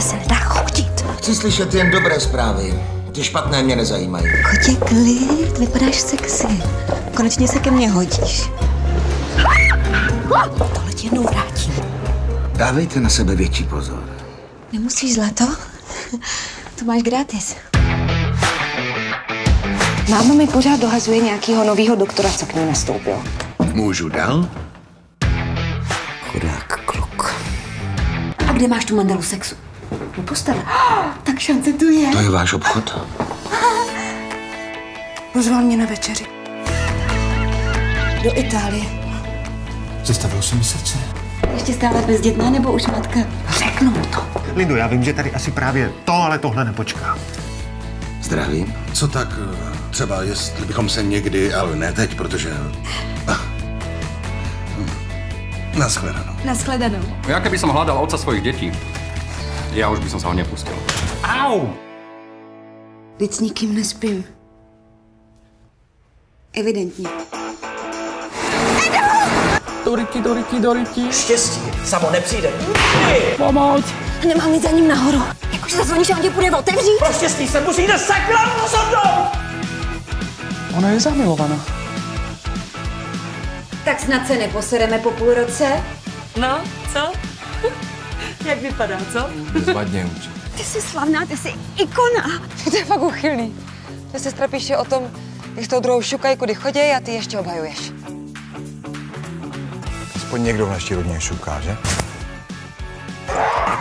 doma se nedá chodit. Chci slyšet jen dobré zprávy. Ty špatné mě nezajímají. Kotě, klid, vypadáš sexy. Konečně se ke mně hodíš. Tohle ti jednou vrátím. Dávejte na sebe větší pozor. Nemusíš, zlato? To máš gratis. Máma mi pořád dohazuje nějakého nového doktora, co k ní nastoupil. Můžu dál? Chudák kluk. A kde máš tu mandelu sexu? U postele. Tak šance tu je. To je váš obchod? Pozval mě na večeři. Do Itálie. Zastavilo se mi srdce. Ještě stále bezdětná nebo už matka? Řeknu mu to. Lindo, já vím, že tady asi právě to, ale tohle nepočká. Zdravím. Co tak třeba, jestli bychom se někdy, ale ne teď, protože... Naschledanou. Naschledanou. Ja keby som hľadal otca svojich detí, ja už by som sa ho nepustil. Au! Teď s nikým nespím. Evidentně. Doriti. Štěstí, samo nepřijde. Pomoc! Nemám jít za ním nahoru. Jakože zazvoníš a on tě půjde otevřít? Pro štěstí se musí jde sakra rozhodnout! Ona je zamilovaná. Tak snad se neposereme po půl roce? No, co? Jak vypadá, co? Bezvadne určite. Ty jsi slavná, ty jsi ikona. To je fakt uchylný. Ta sestra píše o tom, jak s tou druhou šukají, kudy chodí a ty ještě obhajuješ. Aspoň někdo v naší rodině šuká, že?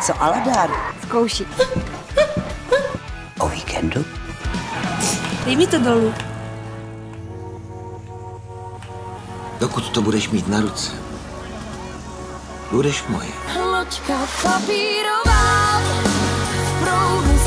Co ale dár? Zkouší. O víkendu? Dej mi to dolů. Dokud to budeš mít na ruce, budeš moje. Loďka papírová v proudu